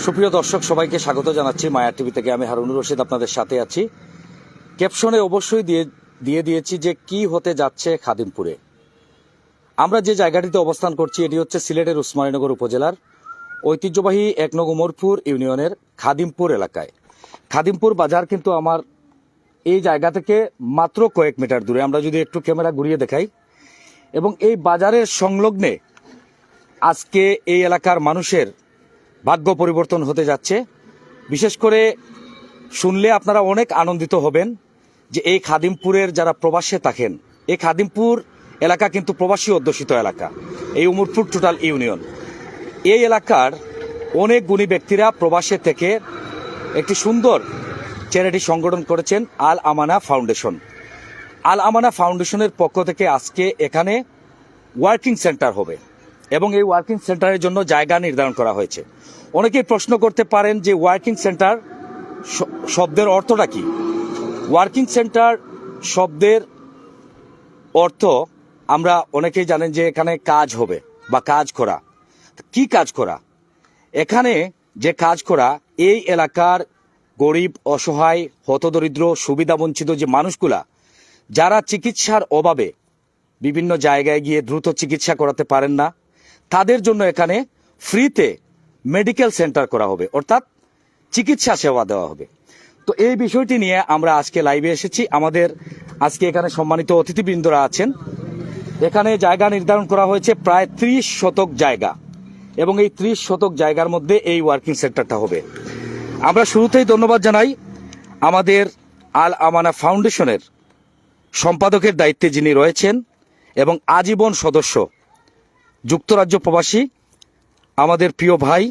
সুপ্রিয় দর্শক সবাইকে স্বাগত জানাচ্ছি মায়া টিভি থেকে। আমি হারুনুর রশিদ আপনাদের সাথে আছি। ক্যাপশনে অবশ্যই দিয়ে দিয়েছি যে কি হতে যাচ্ছে খাদিমপুরে। আমরা যে জায়গাটিতে অবস্থান করছি এটি হচ্ছে সিলেটের উসমানীনগর উপজেলার ঐতিহ্যবাহী ১ নং উমরপুর ইউনিয়নের খাদিমপুর এলাকায়। খাদিমপুর বাজার কিন্তু আমার এই জায়গা থেকে মাত্র কয়েক মিটার দূরে। আমরা যদি একটু ক্যামেরা ঘুরিয়ে দেখাই, এবং এই বাজারের সংলগ্নে আজকে এই এলাকার মানুষের ভাগ্য পরিবর্তন হতে যাচ্ছে। বিশেষ করে শুনলে আপনারা অনেক আনন্দিত হবেন যে এই খাদিমপুরের যারা প্রবাসে থাকেন, এই খাদিমপুর এলাকা কিন্তু প্রবাসী অধ্যুষিত এলাকা, এই উমরপুর টোটাল ইউনিয়ন। এই এলাকার অনেক গুণী ব্যক্তিরা প্রবাসে থেকে একটি সুন্দর চ্যারিটি সংগঠন করেছেন, আল আমানা ফাউন্ডেশন। আল আমানা ফাউন্ডেশনের পক্ষ থেকে আজকে এখানে ওয়ার্কিং সেন্টার হবে, এবং এই ওয়ার্কিং সেন্টারের জন্য জায়গা নির্ধারণ করা হয়েছে। অনেকেই প্রশ্ন করতে পারেন যে ওয়ার্কিং সেন্টার শব্দের অর্থটা কি। ওয়ার্কিং সেন্টার শব্দের অর্থ আমরা অনেকেই জানেন যে এখানে কাজ হবে বা কাজ করা। কি কাজ করা? এখানে যে কাজ করা, এই এলাকার গরিব, অসহায়, হতদরিদ্র, সুবিধাবঞ্চিত যে মানুষগুলা যারা চিকিৎসার অভাবে বিভিন্ন জায়গায় গিয়ে দ্রুত চিকিৎসা করাতে পারেন না, তাদের জন্য এখানে ফ্রিতে মেডিকেল সেন্টার করা হবে, অর্থাৎ চিকিৎসা সেবা দেওয়া হবে। তো এই বিষয়টি নিয়ে আমরা আজকে লাইভে এসেছি। আমাদের আজকে এখানে সম্মানিত অতিথিবৃন্দরা আছেন। এখানে জায়গা নির্ধারণ করা হয়েছে প্রায় 30 শতক জায়গা, এবং এই 30 শতক জায়গার মধ্যে এই ওয়ার্কিং সেন্টারটা হবে। আমরা শুরুতেই ধন্যবাদ জানাই আমাদের আল আমানা ফাউন্ডেশনের সম্পাদকের দায়িত্বে যিনি রয়েছেন এবং আজীবন সদস্য, যুক্তরাজ্য প্রবাসী আমাদের প্রিয় ভাই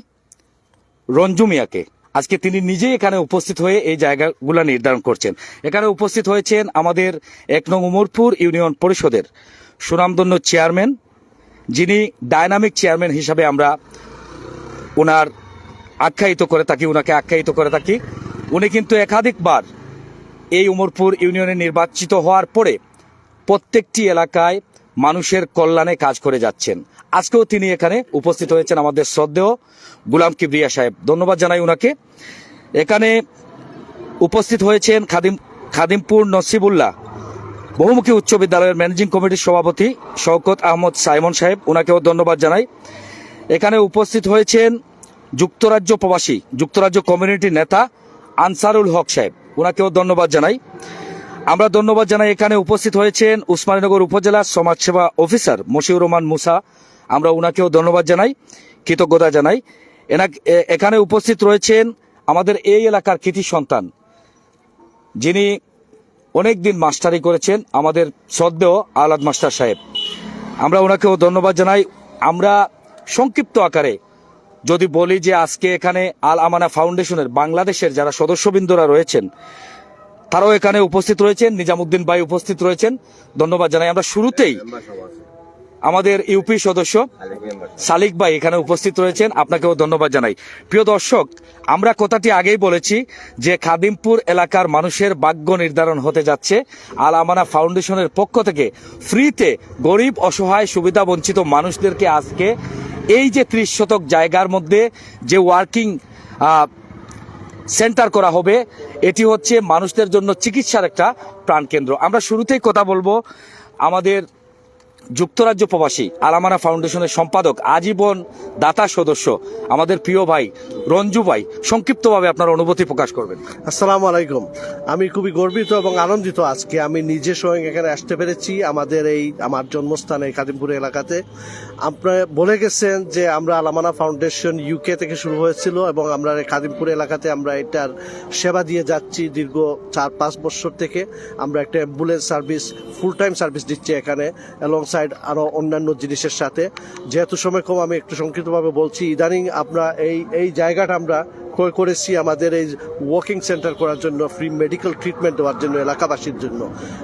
রঞ্জু মিয়াকে। আজকে তিনি নিজেই এখানে উপস্থিত হয়ে এই জায়গাগুলো নির্ধারণ করছেন। এখানে উপস্থিত হয়েছেন আমাদের ১ নং উমরপুর ইউনিয়ন পরিষদের সুনামধন্য চেয়ারম্যান, যিনি ডায়নামিক চেয়ারম্যান হিসাবে আমরা ওনাকে আখ্যায়িত করে থাকি। উনি কিন্তু একাধিকবার এই উমরপুর ইউনিয়নে নির্বাচিত হওয়ার পরে প্রত্যেকটি এলাকায় মানুষের কল্যাণে কাজ করে যাচ্ছেন। আজকেও তিনি এখানে উপস্থিত হয়েছেন, আমাদের শ্রদ্ধেয় গুলাম কিবরিয়া সাহেব, ধন্যবাদ জানাই উনাকে। এখানে উপস্থিত হয়েছেন খাদিমপুর নসিবুল্লাহ বহুমুখী উচ্চ বিদ্যালয়ের ম্যানেজিং কমিটির সভাপতি শওকত আহমদ সাইমন সাহেব, উনাকেও ধন্যবাদ জানাই। এখানে উপস্থিত হয়েছেন যুক্তরাজ্য প্রবাসী, যুক্তরাজ্য কমিউনিটির নেতা আনসারুল হক সাহেব, উনাকেও ধন্যবাদ জানাই। আমরা ধন্যবাদ জানাই এখানে উপস্থিত হয়েছেন উসমানীনগর উপজেলার সমাজসেবা অফিসার মশিউর রহমান মুসা, আমরা উনাকেও ধন্যবাদ জানাই, কৃতজ্ঞতা জানাই। এখানে উপস্থিত রয়েছেন আমাদের এই এলাকার কৃতি সন্তান, যিনি অনেকদিন মাস্টারি করেছেন, আমাদের শ্রদ্ধেয় আওলাদ মাস্টার সাহেব, আমরা ওনাকেও ধন্যবাদ জানাই। আমরা সংক্ষিপ্ত আকারে যদি বলি যে আজকে এখানে আল আমানা ফাউন্ডেশনের বাংলাদেশের যারা সদস্যবৃন্দরা রয়েছেন তারাও এখানে উপস্থিত রয়েছেন। নিজামুদ্দিন ভাই উপস্থিত রয়েছেন, ধন্যবাদ জানাই। আমরা শুরুতেই আমাদের ইউপি সদস্য সালিক ভাই এখানে উপস্থিত রয়েছেন, আপনাকেও ধন্যবাদ জানাই। প্রিয় দর্শক, আমরা কথাটি আগেই বলেছি যে খাদিমপুর এলাকার মানুষের ভাগ্য নির্ধারণ হতে যাচ্ছে। আল আমানা ফাউন্ডেশনের পক্ষ থেকে ফ্রিতে গরিব, অসহায়, সুবিধা বঞ্চিত মানুষদেরকে আজকে এই যে 30 শতক জায়গার মধ্যে যে ওয়ার্কিং সেন্টার করা হবে, এটি হচ্ছে মানুষদের জন্য চিকিৎসার একটা প্রাণকেন্দ্র। আমরা শুরুতেই কথা বলবো আমাদের যুক্তরাজ্য প্রবাসী আল আমানা ফাউন্ডেশনের সম্পাদক, আজীবন দাতা সদস্য আমাদের প্রিয় ভাই রঞ্জু ভাই, সংক্ষিপ্তভাবে আপনার অনুভূতি প্রকাশ করবেন। আসসালামু আলাইকুম। আমি খুবই গর্বিত এবং আনন্দিত আজকে আমি নিজে স্বয়ং এখানে আসতে পেরেছি আমার জন্মস্থান এই খাদিমপুর এলাকাতে। আপনারা বলে গেছেন যে আমরা আল আমানা ফাউন্ডেশন ইউকে থেকে শুরু হয়েছিল, এবং আমরা খাদিমপুর এলাকাতে আমরা এটার সেবা দিয়ে যাচ্ছি দীর্ঘ 4-5 বছর থেকে। আমরা একটা ambulance service, full time service দিচ্ছি এখানে, এবং সাইড আরো অন্যান্য জিনিসের সাথে। যেহেতু সময় কম, আমি একটু সংক্ষিপ্তভাবে বলছি। ইদানিং আমরা এই জায়গাটা আমরা ক্রয় করেছি আমাদের এই ওয়াকিং সেন্টার করার জন্য, ফ্রি মেডিকেল ট্রিটমেন্ট দেওয়ার জন্য এলাকাবাসীর জন্য।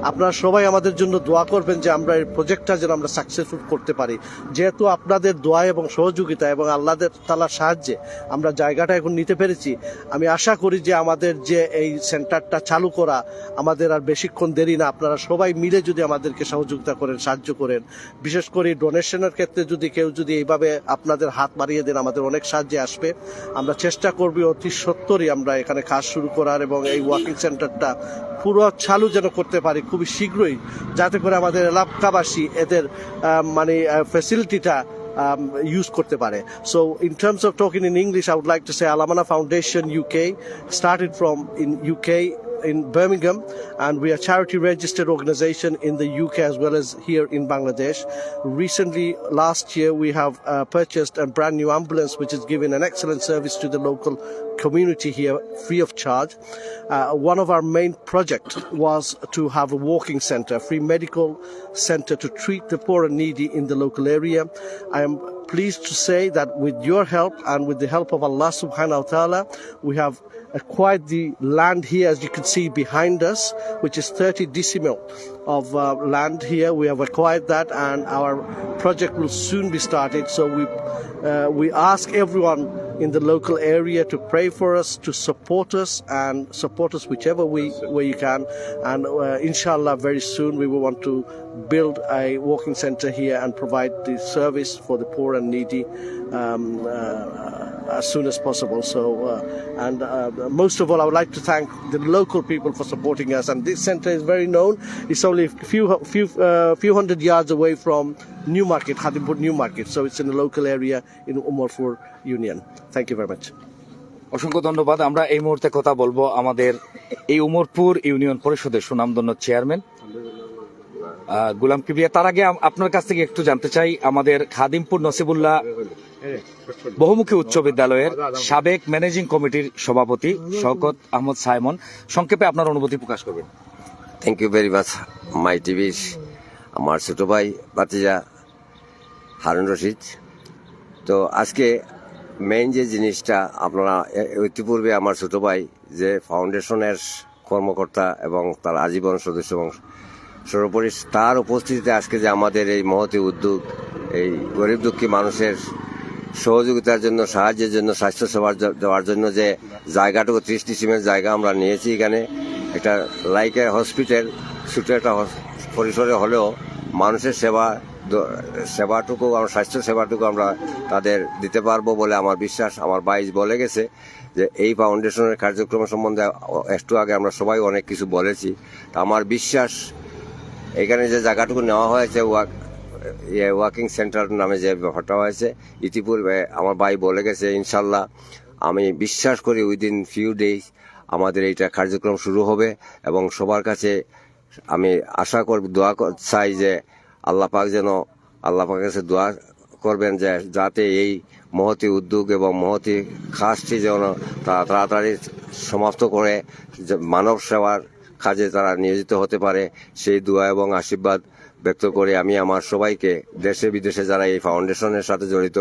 আপনারা সবাই আমাদের জন্য দোয়া করবেন যে আমরা এই প্রজেক্টটা যেন আমরা সাকসেসফুল করতে পারি। যেহেতু আপনাদের দোয়া এবং সহযোগিতা এবং আল্লাহ তাআলার সাহায্যে আমরা জায়গাটা এখন নিতে পেরেছি, আমি আশা করি যে আমাদের যে এই সেন্টারটা চালু করা আমাদের আর বেশিক্ষণ দেরি না। আপনারা সবাই মিলে যদি আমাদেরকে সহযোগিতা করেন, সাহায্য করেন, বিশেষ করে ডোনেশনের ক্ষেত্রে যদি কেউ যদি এইভাবে আপনাদের হাত বাড়িয়ে দেন, আমাদের অনেক সাহায্যে আসবে। আমরা চেষ্টা করবি অতি সত্বরই আমরা এখানে কাজ শুরু করার এবং এই ওয়াকিং সেন্টারটা পুরো চালু যেন করতে পারি খুবই শীঘ্রই, যাতে করে আমাদের এলাকাবাসী এদের মানে ফ্যাসিলিটিটা use করতে পারে। So in terms of talking in English, I would like to say Alamana Foundation UK started from in UK in Birmingham, and we are a charity registered organization in the UK as well as here in Bangladesh. Recently, last year, we have purchased a brand new ambulance which is giving an excellent service to the local community here free of charge. One of our main projects was to have a walking center, a free medical center to treat the poor and needy in the local area. I am pleased to say that with your help and with the help of Allah subhanahu wa ta'ala, we have acquired the land here, as you can see behind us, which is 30 decimal of land here. We have acquired that, and our project will soon be started. So we ask everyone in the local area to pray for us, to support us, and support us whichever way you can. And inshallah, very soon we will want to build a walking center here and provide the service for the poor and needy as soon as possible. So, most of all, I would like to thank the local people for supporting us. And this center is very known. It's only a few hundred yards away from Newmarket, Khadimpur Newmarket. So it's in the local area in Umarpur Union. Thank you very much. অসংখ্য ধন্যবাদ। আমরা এই মুহূর্তে কথা বলবো আমাদের এই Umarpur union পরিষদের সুনামধন্য চেয়ারম্যান গুলাম কিবরিয়া। তার আগে আপনার কাছ থেকে একটু জানতে চাই, আমাদের খাদিমপুর নসিবুল্লাহ বহুমুখী উচ্চ বিদ্যালয়ের সাবেক ম্যানেজিং কমিটির সভাপতি শওকত আহমদ সাইমন, সংক্ষেপে আপনার অনুভূতি প্রকাশ করবেন। Thank you very much my টিভির আমার ছোট ভাই ভাতিজা হারুন রশিদ। তো আজকে মেইন যে জিনিসটা, আপনারা ইতিপূর্বে আমার ছোট ভাই যে ফাউন্ডেশনের কর্মকর্তা এবং তার আজীবন সদস্য এবং সর্বোপরি তার উপস্থিতিতে আজকে যে আমাদের এই মহতী উদ্যোগ, এই গরিব দুঃখী মানুষের সহযোগিতার জন্য, সাহায্যের জন্য, স্বাস্থ্য সেবা দেওয়ার জন্য যে জায়গাটুকু 30 ডিসিমের জায়গা আমরা নিয়েছি, এখানে একটা লাইক এ হসপিটাল ছোট একটা পরিসরে হলেও মানুষের সেবাটুকু, আমার স্বাস্থ্য সেবাটুকু আমরা তাদের দিতে পারবো বলে আমার বিশ্বাস। আমার ভাই বলে গেছে যে এই ফাউন্ডেশনের কার্যক্রম সম্বন্ধে একটু আগে আমরা সবাই অনেক কিছু বলেছি। আমার বিশ্বাস এখানে যে জায়গাটুকু নেওয়া হয়েছে ওয়াকিং সেন্টার নামে যে ব্যাপারটা হয়েছে, ইতিপূর্বে আমার ভাই বলে গেছে, ইনশাল্লাহ আমি বিশ্বাস করি উইদিন ফিউ ডেজ আমাদের এইটা কার্যক্রম শুরু হবে। এবং সবার কাছে আমি আশা করব, দোয়া চাই যে আল্লাহ পাকের কাছে দোয়া করবেন যে যাতে এই মহতী উদ্যোগ এবং মহতী কাজটি যেন তাড়াতাড়ি সমাপ্ত করে মানব সেবার কাজে তারা নিয়োজিত হতে পারে, সেই দোয়া এবং আশীর্বাদ ব্যক্ত করে আমি আমার সবাইকে, দেশে বিদেশে যারা এই ফাউন্ডেশনের সাথে জড়িত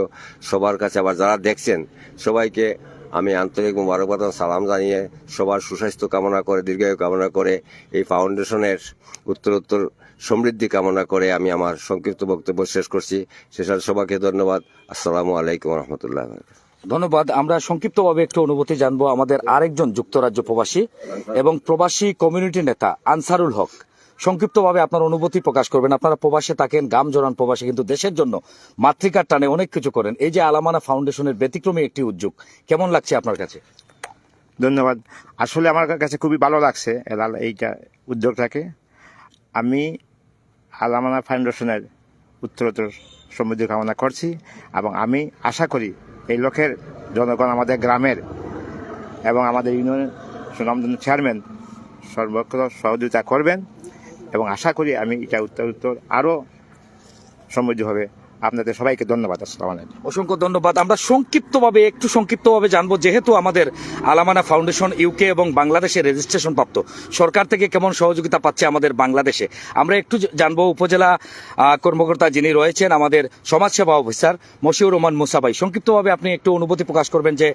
সবার কাছে, আবার যারা দেখছেন সবাইকে আমি আন্তরিক মোবারকবাদ ও সালাম জানিয়ে সবার সুস্বাস্থ্য কামনা করে, দীর্ঘায়ু কামনা করে, এই ফাউন্ডেশনের উত্তরোত্তর সমৃদ্ধি কামনা করে আমি আমার সংক্ষিপ্ত বক্তব্য শেষ করছি। শেষে সবাইকে ধন্যবাদ। আসসালামু আলাইকুম রহমতুল্লাহ। ধন্যবাদ। আমরা সংক্ষিপ্তভাবে একটু অনুভূতি জানবো আমাদের আরেকজন যুক্তরাজ্য প্রবাসী এবং প্রবাসী কমিউনিটি নেতা আনসারুল হক। সংক্ষিপ্তভাবে আপনার অনুভূতি প্রকাশ করবেন। আপনারা প্রবাসে থাকেন, গাম জোরান প্রবাসী, কিন্তু দেশের জন্য মাতৃকার টানে অনেক কিছু করেন। এই যে আলামানা ফাউন্ডেশনের ব্যতিক্রমী একটি উদ্যোগ, কেমন লাগছে আপনার কাছে? ধন্যবাদ। আসলে আমার কাছে খুবই ভালো লাগছে এইটা উদ্যোগটাকে। আমি আলামানা ফাউন্ডেশনের উত্তরোত্তর সমৃদ্ধি কামনা করছি এবং আমি আশা করি এই লোকের জনগণ, আমাদের গ্রামের এবং আমাদের ইউনিয়নের সুনামধন্য চেয়ারম্যান সর্বক্ষণ সহযোগিতা করবেন এবং আশা করি আমি এটা উত্তরোত্তর আরও সমৃদ্ধ হবে। আপনাদের সবাইকে ধন্যবাদ। আসসালামু আলাইকুম। অসংখ্য ধন্যবাদ। আমরা একটু সংক্ষিপ্তভাবে জানবো, যেহেতু আমাদের আলামানা ফাউন্ডেশন ইউকে এবং বাংলাদেশে রেজিস্ট্রেশন প্রাপ্ত, সরকার থেকে কেমন সহযোগিতা পাচ্ছে আমাদের বাংলাদেশে, আমরা একটু জানবো। উপজেলা কর্মকর্তা যিনি রয়েছেন, আমাদের সমাজসেবা অফিসার মশিউর রহমান মুসা ভাই, সংক্ষিপ্তভাবে আপনি একটু অনুভূতি প্রকাশ করবেন যে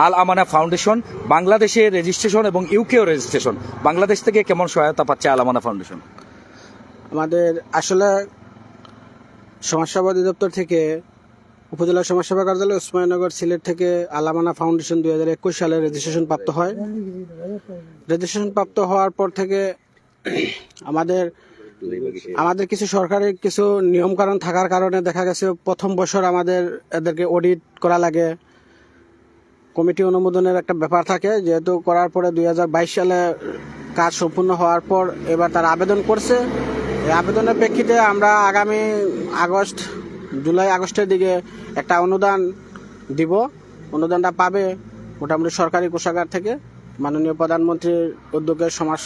আল আমানা ফাউন্ডেশন বাংলাদেশে রেজিস্ট্রেশন এবং ইউকেও রেজিস্ট্রেশন, বাংলাদেশ থেকে কেমন সহায়তা পাচ্ছে আল আমানা ফাউন্ডেশন। আমাদের আসলে সমাজসেবা অধিদপ্তর থেকে উপজেলা সমাজসেবা কার্যালয় উসমানীনগর সিলেট থেকে আলামানা ফাউন্ডেশন 2021 সালে রেজিস্ট্রেশন প্রাপ্ত হয়। রেজিস্ট্রেশন প্রাপ্ত হওয়ার পর থেকে আমাদের কিছু সরকারি কিছু নিয়মকানুন থাকার কারণে দেখা গেছে প্রথম বছর আমাদের এদেরকে অডিট করা লাগে, কমিটি অনুমোদনের একটা ব্যাপার থাকে। যেহেতু করার পরে 2022 সালে কাজ সম্পূর্ণ হওয়ার পর এবার তারা আবেদন করছে। এই আবেদনের প্রেক্ষিতে আমরা আগামী জুলাই আগস্টের দিকে একটা অনুদান দিব। অনুদানটা পাবে মোটামুটি সরকারি কোষাগার থেকে, মাননীয় প্রধানমন্ত্রীর উদ্যোগে সমাজ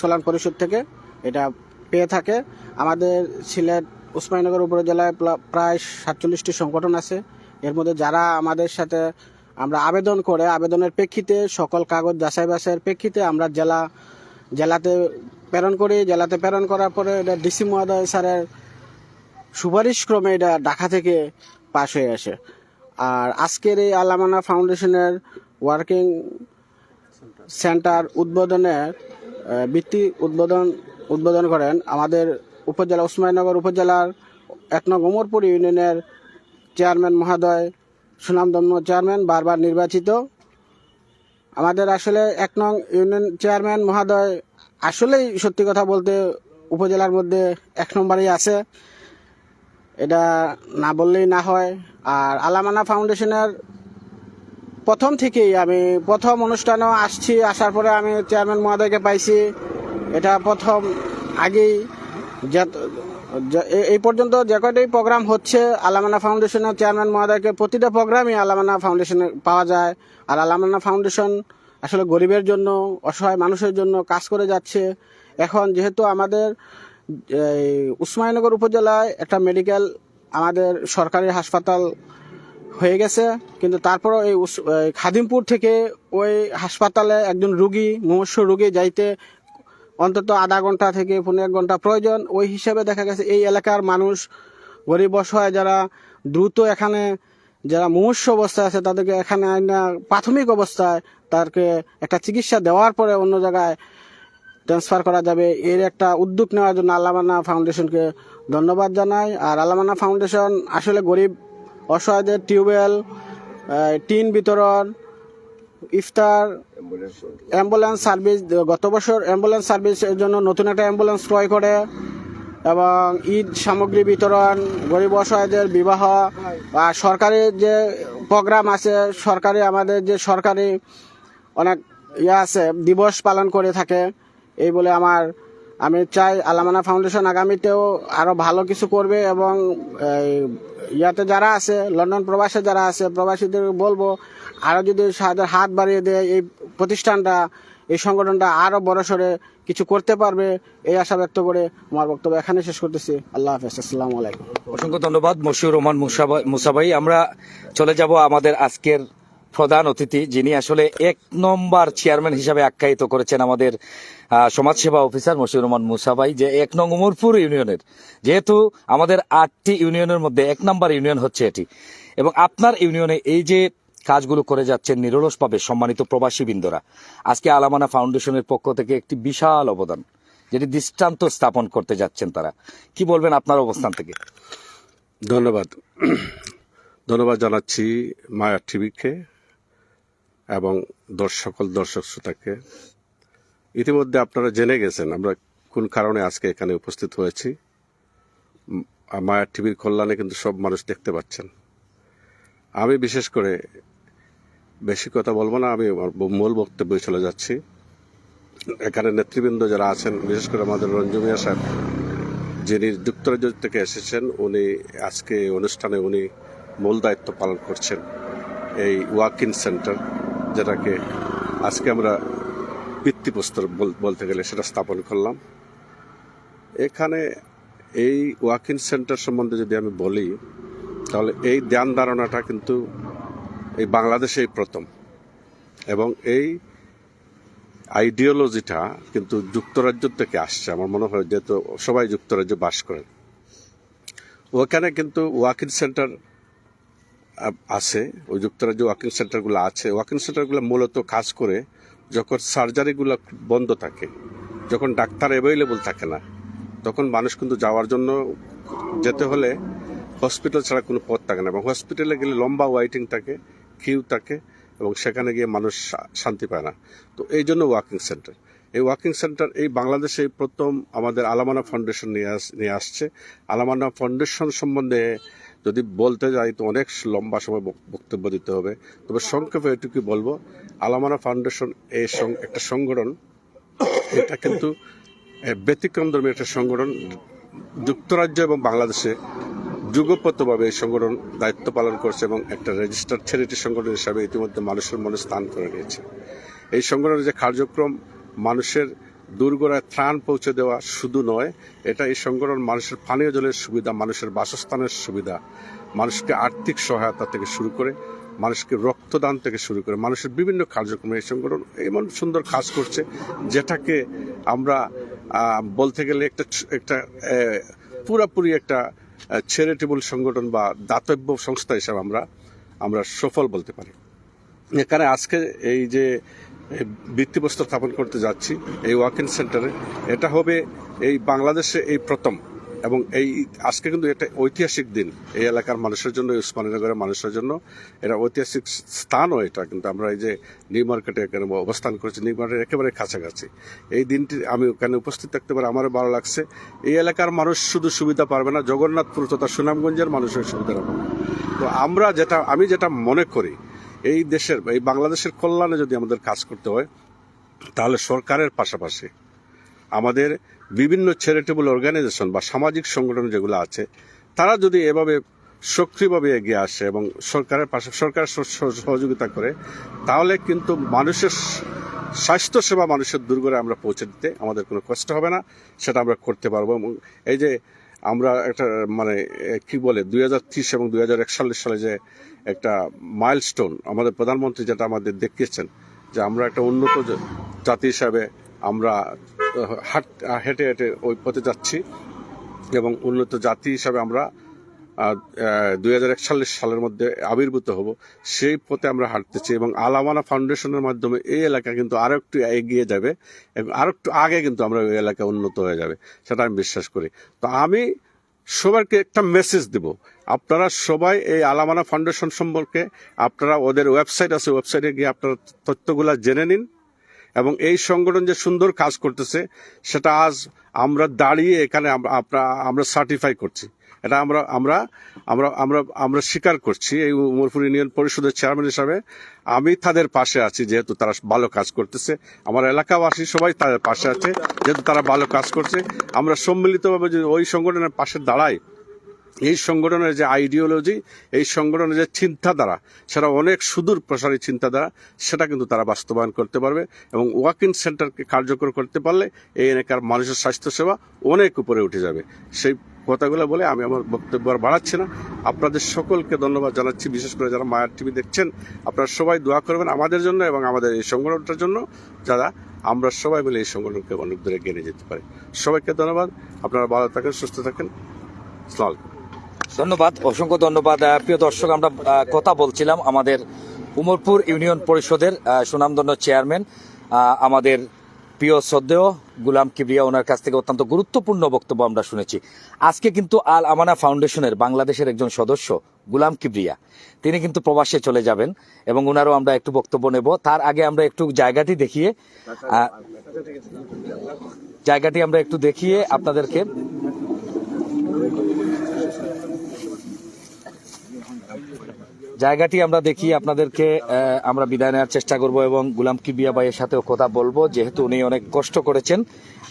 কল্যাণ পরিষদ থেকে এটা পেয়ে থাকে। আমাদের সিলেট উসমানীনগর উপজেলায় প্রায় 47টি সংগঠন আছে। এর মধ্যে যারা আমাদের সাথে আমরা আবেদন করে, আবেদনের প্রেক্ষিতে সকল কাগজ যাচাই বাছাইয়ের প্রেক্ষিতে আমরা জেলাতে প্রেরণ করি। জেলাতে প্রেরণ করার পরে এটা ডিসি মহোদয় স্যারের সুপারিশ ক্রমে এটা ঢাকা থেকে পাশ হয়ে আসে। আর আজকের এই আলামানা ফাউন্ডেশনের ওয়ার্কিং সেন্টার উদ্বোধন করেন আমাদের উপজেলা উসমানীনগর উপজেলার 1 নং উমরপুর ইউনিয়নের চেয়ারম্যান মহোদয়, সুনামধন্য চেয়ারম্যান, বারবার নির্বাচিত। আমাদের আসলে 1 নং ইউনিয়ন চেয়ারম্যান মহোদয় আসলেই সত্যি কথা বলতে উপজেলার মধ্যে 1 নম্বরেই আছে, এটা না বললেই না হয়। আর আলামানা ফাউন্ডেশনের প্রথম থেকেই আমি প্রথম অনুষ্ঠানেও আসার পরে আমি চেয়ারম্যান মহোদয়কে পাইছি। এটা প্রথম আগেই এই পর্যন্ত যে কয়টাই প্রোগ্রাম হচ্ছে আলামানা ফাউন্ডেশনের চেয়ারম্যান মহোদয়কে প্রতিটা প্রোগ্রামই আলামানা ফাউন্ডেশনে পাওয়া যায়। আর আলামানা ফাউন্ডেশন আসলে গরিবের জন্য, অসহায় মানুষের জন্য কাজ করে যাচ্ছে। এখন যেহেতু আমাদের উসমানীনগর উপজেলায় একটা মেডিকেল, আমাদের সরকারি হাসপাতাল হয়ে গেছে, কিন্তু তারপরও এই খাদিমপুর থেকে ওই হাসপাতালে একজন মুমূর্ষু রুগী যাইতে অন্তত আধা ঘন্টা থেকে 1.5 ঘন্টা প্রয়োজন। ওই হিসাবে দেখা গেছে এই এলাকার মানুষ, গরিব অসহায় যারা দ্রুত এখানে, যারা মুমূর্ষু অবস্থায় আছে তাদেরকে এখানে প্রাথমিক অবস্থায় তাদেরকে একটা চিকিৎসা দেওয়ার পরে অন্য জায়গায় ট্রান্সফার করা যাবে, এর একটা উদ্যোগ নেওয়ার জন্য আলামানা ফাউন্ডেশনকে ধন্যবাদ জানাই। আর আলামানা ফাউন্ডেশন আসলে গরিব অসহায়দের টিউবওয়েল, টিন বিতরণ, ইফতার, অ্যাম্বুলেন্স সার্ভিস, গত বছর অ্যাম্বুলেন্স সার্ভিসের জন্য নতুন একটা অ্যাম্বুলেন্স ক্রয় করে, এবং ঈদ সামগ্রী বিতরণ, গরিব অসহায়দের বিবাহ, আর সরকারি যে প্রোগ্রাম আছে, আমাদের যে সরকারি অনেক আছে, দিবস পালন করে থাকে। এই বলে আমি চাই আলামানা ফাউন্ডেশন আগামীতেও আরো ভালো কিছু করবে, এবং যারা আছে লন্ডন প্রবাসে যারা আছে, প্রবাসীদের বলবো আরো যদি হাত বাড়িয়ে দেয় এই প্রতিষ্ঠানটা, এই সংগঠনটা আরো বড়সড় কিছু করতে পারবে, এই আশা ব্যক্ত করে আমার বক্তব্য এখানে শেষ করতেছি। আল্লাহ হাফেজ, আসসালামু আলাইকুম। অসংখ্য ধন্যবাদ মশিউর রহমান মুসা ভাই। আমরা চলে যাব আমাদের আজকের প্রধান অতিথি, যিনি আসলে 1 নম্বর চেয়ারম্যান হিসাবে আখ্যায়িত করেছেন আমাদের সমাজসেবা অফিসার মশিউর রহমান মুসা ভাই, যে 1 নং উমরপুর ইউনিয়নের, যেহেতু আমাদের 8টি ইউনিয়নের মধ্যে 1 নম্বর ইউনিয়ন হচ্ছে এটি, এবং আপনার ইউনিয়নে এই যে কাজগুলো করে যাচ্ছেন নিরলসভাবে, সম্মানিত প্রবাসী বৃন্দরা, আজকে আলামানা ফাউন্ডেশনের পক্ষ থেকে একটি বিশাল অবদান, যেটি দৃষ্টান্ত স্থাপন করতে যাচ্ছেন তারা, কি বলবেন আপনার অবস্থান থেকে? ধন্যবাদ জানাচ্ছি মায়া টিভিকে এবং সকল দর্শক শ্রোতাকে। ইতিমধ্যে আপনারা জেনে গেছেন আমরা কোন কারণে আজকে এখানে উপস্থিত হয়েছি। মায়া টিভির কল্যাণে কিন্তু সব মানুষ দেখতে পাচ্ছেন। আমি বিশেষ করে বেশি কথা বলবো না, আমি মূল বক্তব্যে চলে যাচ্ছি। এখানে নেতৃবৃন্দ যারা আছেন, বিশেষ করে আমাদের রঞ্জু মিয়া সাহেব, যিনি যুক্তরাজ্য থেকে এসেছেন, উনি আজকে অনুষ্ঠানে উনি মূল দায়িত্ব পালন করছেন। এই ওয়াক-ইন সেন্টার, যেটাকে আজকে আমরা ভিত্তিপ্রস্তর বলতে গেলে সেটা স্থাপন করলাম। এখানে এই ওয়াকিং সেন্টার সম্বন্ধে যদি আমি বলি, তাহলে এই ধ্যান ধারণাটা কিন্তু এই বাংলাদেশেই প্রথম, এবং এই আইডিওলজিটা কিন্তু যুক্তরাজ্য থেকে আসছে। আমার মনে হয়, যেহেতু সবাই যুক্তরাজ্যে বাস করেন, ওখানে কিন্তু ওয়াকিং সেন্টার আছে, ওই যুক্তরাজ্যে ওয়াকিং সেন্টারগুলো আছে। ওয়াকিং সেন্টারগুলো মূলত কাজ করে যখন সার্জারিগুলো বন্ধ থাকে, যখন ডাক্তার অ্যাভেলেবল থাকে না, তখন মানুষ কিন্তু যাওয়ার জন্য যেতে হলে হসপিটাল ছাড়া কোনো পথ থাকে না, এবং হসপিটালে গেলে লম্বা ওয়েটিং থাকে, কিউ থাকে, এবং সেখানে গিয়ে মানুষ শান্তি পায় না। তো এই জন্য ওয়াকিং সেন্টার, এই ওয়াকিং সেন্টার এই বাংলাদেশে প্রথম আমাদের আলামানা ফাউন্ডেশন নিয়ে আসছে। আলামানা ফাউন্ডেশন সম্বন্ধে যদি বলতে যাই তো অনেক লম্বা সময় বক্তব্য দিতে হবে, তবে সংক্ষেপে এটুকু বলবো, আলামানা ফাউন্ডেশন এই একটা সংগঠন, এটা কিন্তু ব্যতিক্রমধর্মী একটা সংগঠন। যুক্তরাজ্য এবং বাংলাদেশে যুগপতভাবে এই সংগঠন দায়িত্ব পালন করছে এবং একটা রেজিস্টার্ড চ্যারিটি সংগঠন হিসাবে ইতিমধ্যে মানুষের মনে স্থান করে নিয়েছে। এই সংগঠনের যে কার্যক্রম, মানুষের দুর্গরায় ত্রাণ পৌঁছে দেওয়া শুধু নয়, এটা এই সংগঠন মানুষের পানীয় জলের সুবিধা, মানুষের বাসস্থানের সুবিধা, মানুষকে আর্থিক সহায়তা থেকে শুরু করে, মানুষকে রক্তদান থেকে শুরু করে মানুষের বিভিন্ন কার্যক্রমে এই সংগঠন এমন সুন্দর কাজ করছে, যেটাকে আমরা বলতে গেলে একটা পুরাপুরি একটা চ্যারিটেবল সংগঠন বা দাতব্য সংস্থা হিসাবে আমরা সফল বলতে পারি। এখানে আজকে এই যে ভিত্তিপ্রস্তর স্থাপন করতে যাচ্ছি এই ওয়াকিং সেন্টারে, এটা হবে এই বাংলাদেশে এই প্রথম, এবং এই আজকে কিন্তু এটা ঐতিহাসিক দিন এই এলাকার মানুষের জন্য, উসমানীনগরের মানুষের জন্য এটা ঐতিহাসিক স্থানও। এটা কিন্তু আমরা এই যে নিউ মার্কেটে এখানে অবস্থান করেছি, নিউ মার্কেটের একেবারে কাছাকাছি। এই দিনটি আমি ওখানে উপস্থিত থাকতে পারে আমারও ভালো লাগছে। এই এলাকার মানুষ শুধু সুবিধা পারবে না, জগন্নাথপুর তথা সুনামগঞ্জের মানুষের সুবিধা পাবে। তো আমি যেটা মনে করি, এই দেশের, এই বাংলাদেশের কল্যাণে যদি আমাদের কাজ করতে হয়, তাহলে সরকারের পাশাপাশি আমাদের বিভিন্ন চ্যারিটেবল অর্গানাইজেশন বা সামাজিক সংগঠন যেগুলো আছে, তারা যদি এভাবে সক্রিয়ভাবে এগিয়ে আসে এবং সরকার সহযোগিতা করে, তাহলে কিন্তু মানুষের স্বাস্থ্যসেবা মানুষের দুর্গরে আমরা পৌঁছে দিতে আমাদের কোনো কষ্ট হবে না, সেটা আমরা করতে পারবো। এবং এই যে আমরা একটা কি বলে 2030 এবং 2041 সালে যে একটা মাইলস্টোন আমাদের প্রধানমন্ত্রী যেটা আমাদের দেখিয়েছেন, যে আমরা একটা উন্নত জাতি হিসাবে আমরা হেঁটে হেঁটে ওই পথে যাচ্ছি, এবং উন্নত জাতি হিসাবে আমরা 2041 সালের মধ্যে আবির্ভূত হব, সেই পথে আমরা হাঁটতেছি। এবং আলামানা ফাউন্ডেশনের মাধ্যমে এই এলাকা কিন্তু আরো একটু এগিয়ে যাবে, এবং আরো একটু আগে কিন্তু আমরা ওই এলাকা উন্নত হয়ে যাবে, সেটা আমি বিশ্বাস করি। তো আমি সবাইকে একটা মেসেজ দেব, আপনারা সবাই এই আলামানা ফাউন্ডেশন সম্পর্কে, আপনারা ওদের ওয়েবসাইট আছে, ওয়েবসাইটে গিয়ে আপনারা তথ্যগুলা জেনে নিন, এবং এই সংগঠন যে সুন্দর কাজ করতেছে সেটা আজ আমরা দাঁড়িয়ে এখানে আমরা সার্টিফাই করছি, এটা আমরা আমরা আমরা আমরা আমরা স্বীকার করছি। এই উমরপুর ইউনিয়ন পরিষদের চেয়ারম্যান হিসাবে আমি তাদের পাশে আছি, যেহেতু তারা ভালো কাজ করতেছে। আমার এলাকাবাসী সবাই তাদের পাশে আছে, যেহেতু তারা ভালো কাজ করছে। আমরা সম্মিলিতভাবে যদি ওই সংগঠনের পাশে দাঁড়াই, এই সংগঠনের যে আইডিওলজি, এই সংগঠনের যে চিন্তাধারা, সেটা অনেক সুদূর প্রসারী চিন্তাধারা, সেটা কিন্তু তারা বাস্তবায়ন করতে পারবে। এবং ওয়াকিং সেন্টারকে কার্যকর করতে পারলে এই এলাকার মানুষের স্বাস্থ্যসেবা অনেক উপরে উঠে যাবে। সেই কথাগুলো বলে আমি আমার বক্তব্য আর বাড়াচ্ছি না। আপনাদের সকলকে ধন্যবাদ জানাচ্ছি, বিশেষ করে যারা মায়ার টিভি দেখছেন। আপনারা সবাই দোয়া করবেন আমাদের জন্য এবং আমাদের এই সংগঠনটার জন্য, যারা আমরা সবাই মিলে এই সংগঠনকে অনেক দূরে এগিয়ে নিয়ে যেতে পারি। সবাইকে ধন্যবাদ। আপনারা ভালো থাকেন, সুস্থ থাকেন। আসসালামু আলাইকুম। ধন্যবাদ, অসংখ্য ধন্যবাদ। প্রিয় দর্শক, আমরা কথা বলছিলাম আমাদের উমরপুর ইউনিয়ন পরিষদের সুনামধন্য চেয়ারম্যান, আমাদের প্রিয় শ্রদ্ধেয় গুলাম কিবরিয়া, ওনার কাছ থেকে অত্যন্ত গুরুত্বপূর্ণ বক্তব্য আমরা শুনেছি। আজকে কিন্তু আল আমানা ফাউন্ডেশনের বাংলাদেশের একজন সদস্য গুলাম কিবরিয়া, তিনি কিন্তু প্রবাসে চলে যাবেন, এবং ওনারও আমরা একটু বক্তব্য নেব। তার আগে আমরা একটু জায়গাটি আমরা একটু দেখিয়ে আপনাদেরকে আপনাদেরকে আমরা বিদায় নেওয়ার চেষ্টা করব, এবং গুলাম কিবরিয়া ভাইয়ের সাথেও কথা বলবো, যেহেতু উনি অনেক কষ্ট করেছেন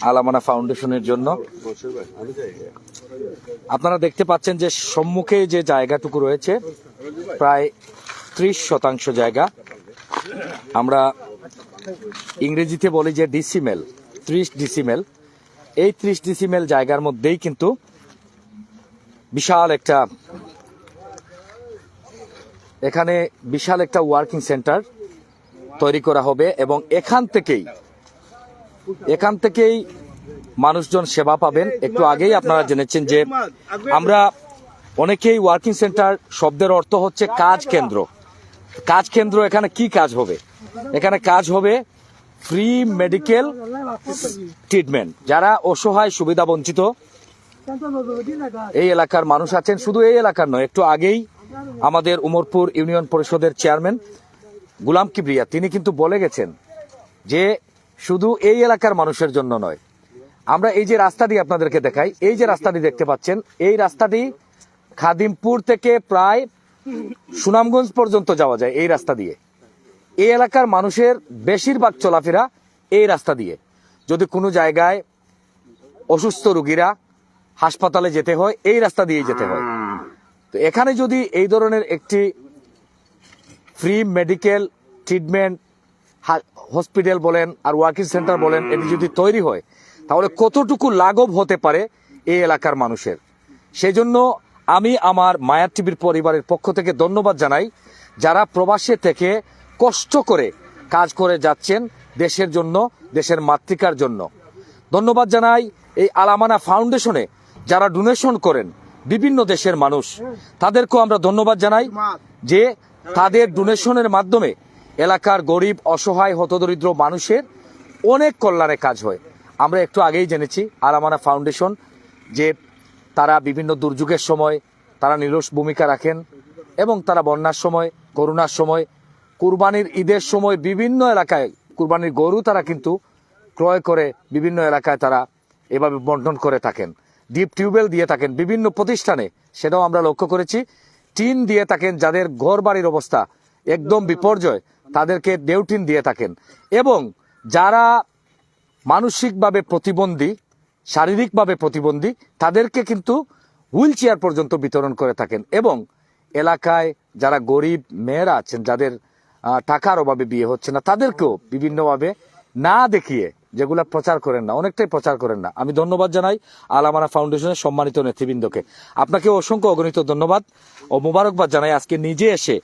আলামানা ফাউন্ডেশনের জন্য। আপনারা দেখতে পাচ্ছেন যে সম্মুখে যে জায়গাটুকু রয়েছে, প্রায় 30% জায়গা, আমরা ইংরেজিতে বলি যে ডিসিমেল, 30 ডিসিমেল। এই 30 ডিসিমেল জায়গার মধ্যেই কিন্তু বিশাল একটা এখানে বিশাল একটা ওয়ার্কিং সেন্টার তৈরি করা হবে এবং এখান থেকেই মানুষজন সেবা পাবেন। একটু আগেই আপনারা জেনেছেন যে আমরা অনেকেই ওয়ার্কিং সেন্টার শব্দের অর্থ হচ্ছে কাজ কেন্দ্র। কাজ কেন্দ্র এখানে কি কাজ হবে? এখানে কাজ হবে ফ্রি মেডিকেল ট্রিটমেন্ট। যারা অসহায় সুবিধা বঞ্চিত এই এলাকার মানুষ আছেন, শুধু এই এলাকার নয়, একটু আগেই আমাদের উমরপুর ইউনিয়ন পরিষদের চেয়ারম্যান গুলাম কিবরিয়া তিনি কিন্তু বলে গেছেন যে শুধু এই এলাকার মানুষের জন্য নয়। আমরা এই যে রাস্তাটি আপনাদেরকে দেখাই, এই যে রাস্তাটি দেখতে পাচ্ছেন, এই রাস্তাটি খাদিমপুর থেকে প্রায় সুনামগঞ্জ পর্যন্ত যাওয়া যায় এই রাস্তা দিয়ে। এই এলাকার মানুষের বেশিরভাগ চলাফেরা এই রাস্তা দিয়ে। যদি কোনো জায়গায় অসুস্থ রোগীরা হাসপাতালে যেতে হয় এই রাস্তা দিয়েই যেতে হয়। তো এখানে যদি এই ধরনের একটি ফ্রি মেডিকেল ট্রিটমেন্ট হসপিটাল বলেন আর ওয়ার্কিং সেন্টার বলেন, এটি যদি তৈরি হয় তাহলে কতটুকু লাঘব হতে পারে এই এলাকার মানুষের। সেই জন্য আমি আমার মায়া টিভির পরিবারের পক্ষ থেকে ধন্যবাদ জানাই যারা প্রবাসে থেকে কষ্ট করে কাজ করে যাচ্ছেন দেশের জন্য, দেশের মাতৃকার জন্য। ধন্যবাদ জানাই এই আলামানা ফাউন্ডেশনে যারা ডোনেশন করেন বিভিন্ন দেশের মানুষ, তাদেরকেও আমরা ধন্যবাদ জানাই যে তাদের ডোনেশনের মাধ্যমে এলাকার গরিব অসহায় হতদরিদ্র মানুষের অনেক কল্যাণে কাজ হয়। আমরা একটু আগেই জেনেছি আলামানা ফাউন্ডেশন যে তারা বিভিন্ন দুর্যোগের সময় তারা নিরস ভূমিকা রাখেন এবং তারা বন্যার সময়, করোনার সময়, কুরবানির ঈদের সময় বিভিন্ন এলাকায় কুরবানির গরু তারা কিন্তু ক্রয় করে বিভিন্ন এলাকায় তারা এভাবে বন্টন করে থাকেন। ডিপ টিউবওয়েল দিয়ে থাকেন বিভিন্ন প্রতিষ্ঠানে, সেটাও আমরা লক্ষ্য করেছি। টিন দিয়ে থাকেন, যাদের ঘর বাড়ির অবস্থা একদম বিপর্যয় তাদেরকে ডেউটিন দিয়ে থাকেন। এবং যারা মানসিকভাবে প্রতিবন্ধী, শারীরিকভাবে প্রতিবন্ধী, তাদেরকে কিন্তু হুইল চেয়ার পর্যন্ত বিতরণ করে থাকেন। এবং এলাকায় যারা গরিব মেয়েরা আছেন, যাদের টাকার অভাবে বিয়ে হচ্ছে না, তাদেরকেও বিভিন্নভাবে না দেখিয়ে যেগুলা প্রচার করেন না, অনেকটাই প্রচার করেন না। আমি ধন্যবাদ জানাই আলামানা ফাউন্ডেশনের সম্মানিত নেতৃবৃন্দকে। আপনাকে অসংখ্য অগণিত ধন্যবাদ ও মোবারকবাদ জানাই আজকে নিজে এসে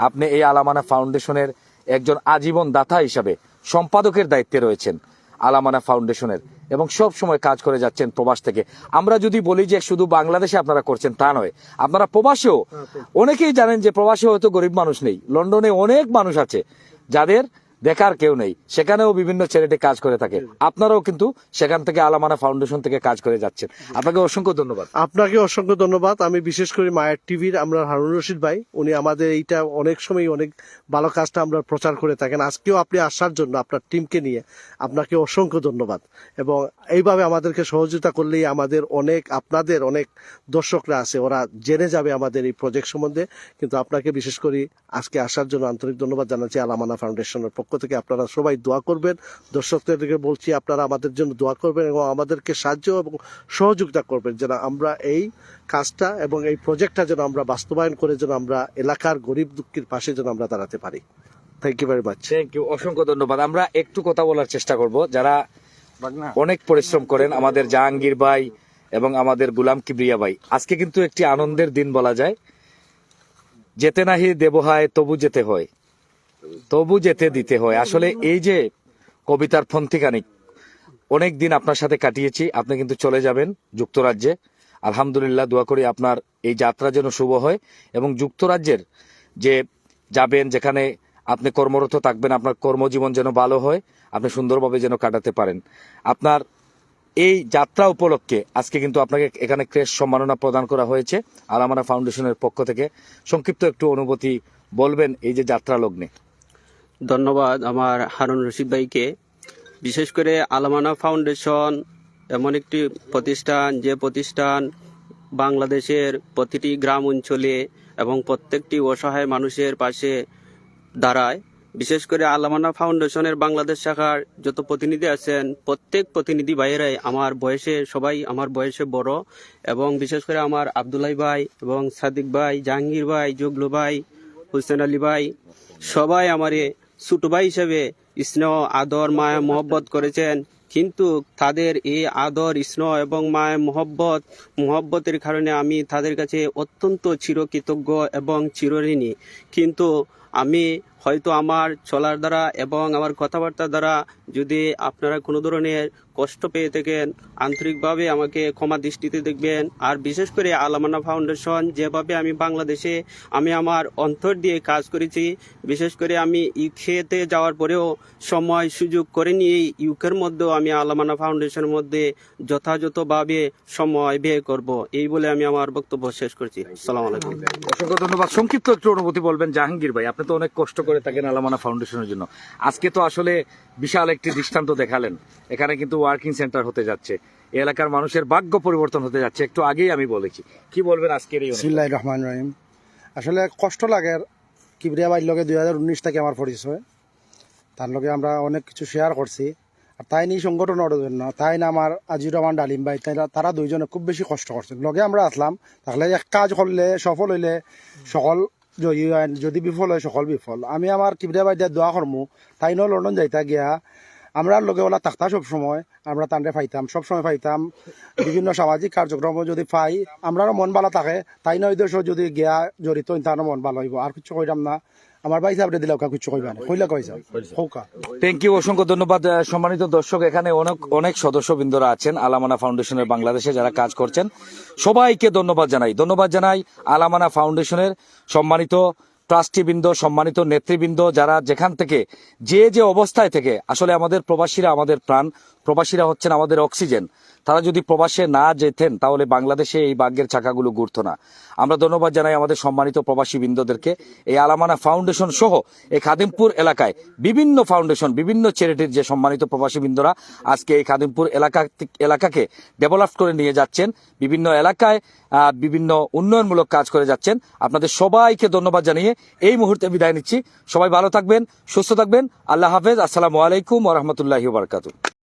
আপনি এই আলামানা ফাউন্ডেশনের একজন আজীবন দাতা হিসাবে সম্পাদকের দায়িত্বে রয়েছেন আলামানা ফাউন্ডেশনের এবং সব সময় কাজ করে যাচ্ছেন প্রবাস থেকে। আমরা যদি বলি যে শুধু বাংলাদেশে আপনারা করছেন তা নয়, আপনারা প্রবাসেও অনেকেই জানেন যে প্রবাসে হয়তো গরিব মানুষ নেই, লন্ডনে অনেক মানুষ আছে যাদের দেখার কেউ নেই, সেখানেও বিভিন্ন চ্যারিটি কাজ করে থাকে। আপনারাও কিন্তু সেখান থেকে আলামানা ফাউন্ডেশন থেকে কাজ করে যাচ্ছেন। আপনাকে অসংখ্য ধন্যবাদ। আপনাকে অসংখ্য ধন্যবাদ। আমি বিশেষ করে মায়ের টিভির আমরা হারুন রশিদ ভাই, উনি আমাদের এইটা অনেক সময় অনেক ভালো কাজটা আমরা প্রচার করে থাকেন। আজকেও আপনি আসার জন্য আপনার টিমকে নিয়ে আপনাকে অসংখ্য ধন্যবাদ। এবং এইভাবে আমাদেরকে সহযোগিতা করলেই আমাদের অনেক, আপনাদের অনেক দর্শকরা আছে, ওরা জেনে যাবে আমাদের এই প্রজেক্ট সম্বন্ধে। কিন্তু আপনাকে বিশেষ করে আজকে আসার জন্য আন্তরিক ধন্যবাদ জানাচ্ছি আলামানা ফাউন্ডেশনের পক্ষ থেকে। আপনারা সবাই দোয়া করবেন, দর্শকদেরকে বলছি আপনারা আমাদের জন্য দোয়া করবেন এবং আমাদেরকে সাহায্য এবং সহযোগিতা করবেন যেন আমরা এই কাজটা এবং এই প্রজেক্টটা যেন আমরা বাস্তবায়ন করে যেন আমরা এলাকার গরিব দুঃখীর পাশে যেন আমরা দাঁড়াতে পারি। Thank you very much. Thank you, অসংখ্য ধন্যবাদ। আমরা একটু কথা বলার চেষ্টা করব যারা অনেক পরিশ্রম করেন, আমাদের জাহাঙ্গীর ভাই এবং আমাদের গুলাম কিবরিয়া ভাই। আজকে কিন্তু একটি আনন্দের দিন বলা যায়। যেতে নাহি দেবহায় তবু যেতে হয়, তবু যেতে দিতে হয়। আসলে এই যে কবিতার ফন্তিখানিক অনেক দিন আপনার সাথে কাটিয়েছি, আপনি কিন্তু চলে যাবেন যুক্তরাজ্যে। আলহামদুলিল্লাহ, দোয়া করি আপনার এই যাত্রা যেন শুভ হয় এবং যুক্তরাজ্যের যে যাবেন, যেখানে আপনি কর্মরত থাকবেন, আপনার কর্মজীবন যেন ভালো হয়, আপনি সুন্দরভাবে যেন কাটাতে পারেন। আপনার এই যাত্রা উপলক্ষে আজকে কিন্তু আপনাকে এখানে ক্রেস্ট সম্মাননা প্রদান করা হয়েছে আলামানা ফাউন্ডেশনের পক্ষ থেকে। সংক্ষিপ্ত একটু অনুভূতি বলবেন এই যে যাত্রা লগ্নে। ধন্যবাদ আমার হারুন রশিদ ভাইকে। বিশেষ করে আলামানা ফাউন্ডেশন এমন একটি প্রতিষ্ঠান, যে প্রতিষ্ঠান বাংলাদেশের প্রতিটি গ্রাম অঞ্চলে এবং প্রত্যেকটি অসহায় মানুষের পাশে দাঁড়ায়। বিশেষ করে আলামানা ফাউন্ডেশনের বাংলাদেশ শাখার যত প্রতিনিধি আছেন, প্রত্যেক প্রতিনিধি ভাইয়েরাই আমার বয়সে, সবাই আমার বয়সে বড়। এবং বিশেষ করে আমার আব্দুল্লাহ ভাই এবং সাদিক ভাই, জাহাঙ্গীর ভাই, জগলু ভাই, হুসেন আলী ভাই, সবাই আমার ছোট ভাই হিসেবে স্নেহ, আদর, মায়া, মহব্বত করেছেন। কিন্তু তাদের এই আদর স্নেহ এবং মায়ের মোহব্বতের কারণে আমি তাদের কাছে অত্যন্ত চিরকৃতজ্ঞ এবং চিরঋণী। কিন্তু আমি হয়তো আমার চলার দ্বারা এবং আমার কথাবার্তার দ্বারা যদি আপনারা কোনো ধরনের কষ্ট পেয়ে থাকেন, আন্তরিকভাবে আমাকে ক্ষমা দৃষ্টিতে দেখবেন। আর বিশেষ করে আলামানা ফাউন্ডেশন যেভাবে আমি বাংলাদেশে আমি আমার অন্তর দিয়ে কাজ করেছি, বিশেষ করে আমি ইউকেতে যাওয়ার পরেও সময় সুযোগ করে নিয়ে ইউকের মধ্যেও আমি আলামানা ফাউন্ডেশনের মধ্যে যথাযথভাবে সময় ব্যয় করব, এই বলে আমি আমার বক্তব্য শেষ করছি। আসসালামু আলাইকুম। অসংখ্য ধন্যবাদ। সংক্ষিপ্ত একটু অনুভূতি বলবেন জাহাঙ্গীর ভাই, আপনি তো অনেক কষ্ট করে থাকেন আলামানা ফাউন্ডেশনের জন্য। আজকে তো আসলে বিশাল একটি দৃষ্টান্ত দেখালেন, এখানে কিন্তু ওয়ার্কিং সেন্টার হতে যাচ্ছে, এই এলাকার মানুষের ভাগ্য পরিবর্তন হতে যাচ্ছে। একটু আগেই আমি বলেছি, কি বলবেন আজকের এই? বিসমিল্লাহির রহমানির রহিম। আসলে কষ্ট লাগে। কিবরিয়া ভাইয়ের লগে 2019 থেকে আমার পরিচয়, তার লগে আমরা অনেক কিছু শেয়ার করছি। আর তাই নিয়ে সংগঠনের জন্য তাই না আমার আজির রহমান ডালিম ভাই, তারা দুইজনে খুব বেশি কষ্ট করছেন। লগে আমরা আসলাম, তাহলে এক কাজ করলে সফল হইলে সকল জয়ী হয়, যদি বিফল হয় সকল বিফল। আমি আমার কিবরিয়া ভাই দিয়ে দোয়া করমু, তাই ন লন্ডন যাইতা গিয়া আমরা লগে ওলা থাকতা সবসময়, আমরা তান্ডে পাইতাম, সবসময় পাইতাম। বিভিন্ন সামাজিক কার্যক্রম যদি পাই আমরাও মন ভালো থাকে, তাই নয় দেশ যদি গিয়া জড়িত তারও মন ভালো হইব। আর কিছু কইলাম না, আমার ভাই সাহেব দিলে কিছু কইবা না, কইলা কইসা হৌকা। থ্যাংক ইউ, অসংখ্য ধন্যবাদ। সম্মানিত দর্শক, এখানে অনেক সদস্যবৃন্দরা আছেন আলামানা ফাউন্ডেশনের বাংলাদেশে যারা কাজ করছেন, সবাইকে ধন্যবাদ জানাই আলামানা ফাউন্ডেশনের সম্মানিত ট্রাস্টিবৃন্দ, সম্মানিত নেতৃবৃন্দ, যারা যেখান থেকে যে অবস্থায় থেকে, আসলে আমাদের প্রবাসীরা আমাদের প্রাণ, প্রবাসীরা হচ্ছেন আমাদের অক্সিজেন। তারা যদি প্রবাসে না যেতেন তাহলে বাংলাদেশে এই ভাগ্যের চাকাগুলো ঘুরত না। আমরা ধন্যবাদ জানাই আমাদের সম্মানিত প্রবাসী বৃন্দদেরকে। এই আলামানা ফাউন্ডেশন সহ এই খাদিমপুর এলাকায় বিভিন্ন ফাউন্ডেশন, বিভিন্ন চ্যারিটির যে সম্মানিত প্রবাসী বৃন্দরা আজকে এই খাদিমপুর এলাকাকে ডেভেলপ করে নিয়ে যাচ্ছেন, বিভিন্ন এলাকায় বিভিন্ন উন্নয়নমূলক কাজ করে যাচ্ছেন। আপনাদের সবাইকে ধন্যবাদ জানিয়ে এই মুহূর্তে বিদায় নিচ্ছি। সবাই ভালো থাকবেন, সুস্থ থাকবেন। আল্লাহ হাফেজ। আসসালামু আলাইকুম ওয়া রাহমাতুল্লাহি ওয়া বারাকাতুহু।